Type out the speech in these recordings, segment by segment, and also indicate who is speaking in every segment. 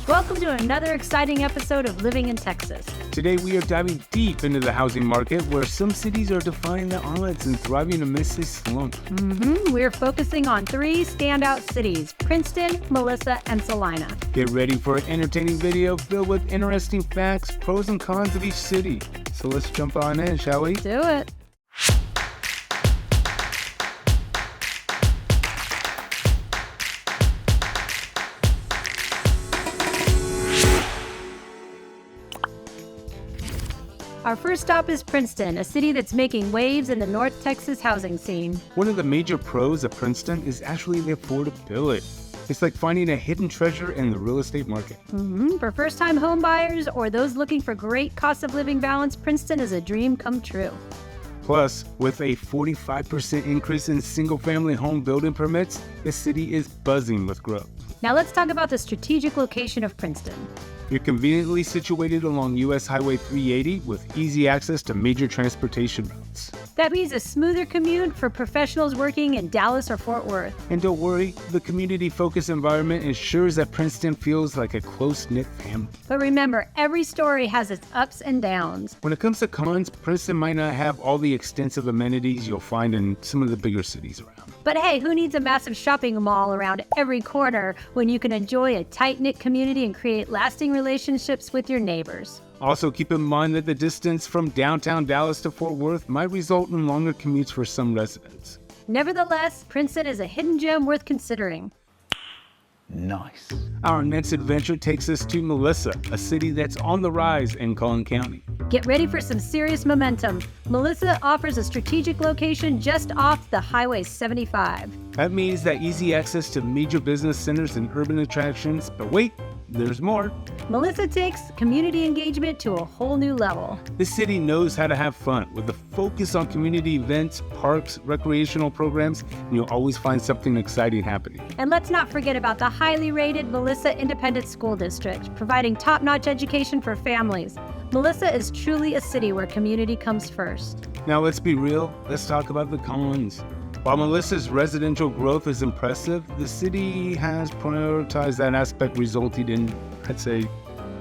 Speaker 1: Welcome to another exciting episode of Living in Texas.
Speaker 2: Today we are diving deep into the housing market where some cities are defying the odds and thriving amidst a slump.
Speaker 1: We're focusing on three standout cities, Princeton, Melissa, and Celina.
Speaker 2: Get ready for an entertaining video filled with interesting facts, pros and cons of each city. So let's jump on in, shall we?
Speaker 1: Do it. Our first stop is Princeton, a city that's making waves in the North Texas housing scene.
Speaker 2: One of the major pros of Princeton is actually the affordability. It's like finding a hidden treasure in the real estate market.
Speaker 1: For first-time home buyers or those looking for great cost of living balance, Princeton is a dream come true.
Speaker 2: Plus, with a 45% increase in single-family home building permits, the city is buzzing with growth.
Speaker 1: Now let's talk about the strategic location of Princeton.
Speaker 2: You're conveniently situated along U.S. Highway 380 with easy access to major transportation routes.
Speaker 1: That means a smoother commute for professionals working in Dallas or Fort Worth.
Speaker 2: And don't worry, the community-focused environment ensures that Princeton feels like a close-knit family.
Speaker 1: But remember, every story has its ups and downs.
Speaker 2: When it comes to cons, Princeton might not have all the extensive amenities you'll find in some of the bigger cities around.
Speaker 1: But hey, who needs a massive shopping mall around every corner when you can enjoy a tight-knit community and create lasting relationships with your neighbors?
Speaker 2: Also, keep in mind that the distance from downtown Dallas to Fort Worth might result in longer commutes for some residents.
Speaker 1: Nevertheless, Princeton is a hidden gem worth considering.
Speaker 2: Nice. Our next adventure takes us to Melissa, a city that's on the rise in Collin County.
Speaker 1: Get ready for some serious momentum. Melissa offers a strategic location just off the Highway 75.
Speaker 2: That means that easy access to major business centers and urban attractions, but wait, there's more.
Speaker 1: Melissa takes community engagement to a whole new level.
Speaker 2: This city knows how to have fun with a focus on community events, parks, recreational programs, and you'll always find something exciting happening.
Speaker 1: And let's not forget about the highly rated Melissa Independent School District, providing top-notch education for families. Melissa is truly a city where community comes first.
Speaker 2: Now let's be real, let's talk about the cons. While Melissa's residential growth is impressive, the city has prioritized that aspect, resulting in, I'd say,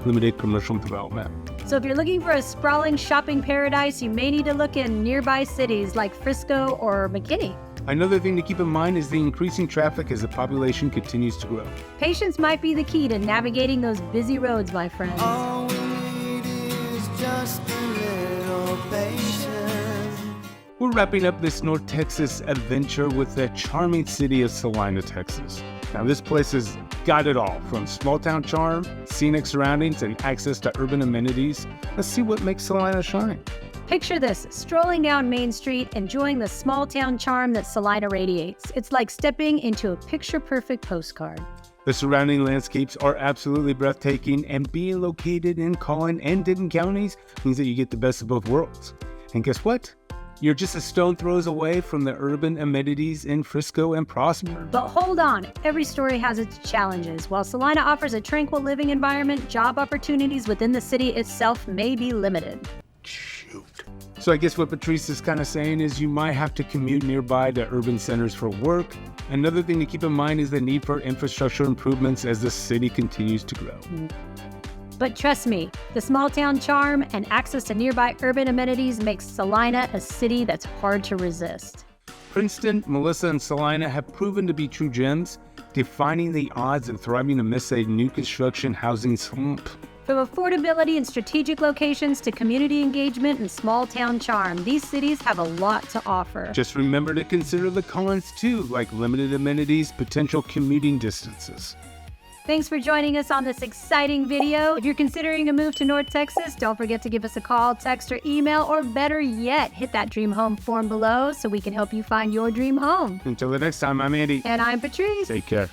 Speaker 2: limited commercial development.
Speaker 1: So if you're looking for a sprawling shopping paradise, you may need to look in nearby cities like Frisco or McKinney.
Speaker 2: Another thing to keep in mind is the increasing traffic as the population continues to grow.
Speaker 1: Patience might be the key to navigating those busy roads, my friends.
Speaker 3: All we need is just a little patience.
Speaker 2: We're wrapping up this North Texas adventure with the charming city of Celina, Texas. Now this place has got it all, from small town charm, scenic surroundings, and access to urban amenities. Let's see what makes Celina shine.
Speaker 1: Picture this, strolling down Main Street, enjoying the small town charm that Celina radiates. It's like stepping into a picture-perfect postcard.
Speaker 2: The surrounding landscapes are absolutely breathtaking, and being located in Collin and Denton counties means that you get the best of both worlds. And guess what? You're just a stone throws away from the urban amenities in Frisco and Prosper.
Speaker 1: But hold on, every story has its challenges. While Celina offers a tranquil living environment, job opportunities within the city itself may be limited.
Speaker 2: Shoot. So I guess what Patrice is kind of saying is you might have to commute nearby to urban centers for work. Another thing to keep in mind is the need for infrastructure improvements as the city continues to grow.
Speaker 1: But trust me, the small town charm and access to nearby urban amenities makes Celina a city that's hard to resist.
Speaker 2: Princeton, Melissa, and Celina have proven to be true gems, defining the odds and thriving amidst a new construction housing slump.
Speaker 1: From affordability and strategic locations to community engagement and small town charm, these cities have a lot to offer.
Speaker 2: Just remember to consider the cons too, like limited amenities, potential commuting distances.
Speaker 1: Thanks for joining us on this exciting video. If you're considering a move to North Texas, don't forget to give us a call, text, or email, or better yet, hit that dream home form below so we can help you find your dream home.
Speaker 2: Until the next time, I'm Andy.
Speaker 1: And I'm Patrice.
Speaker 2: Take care.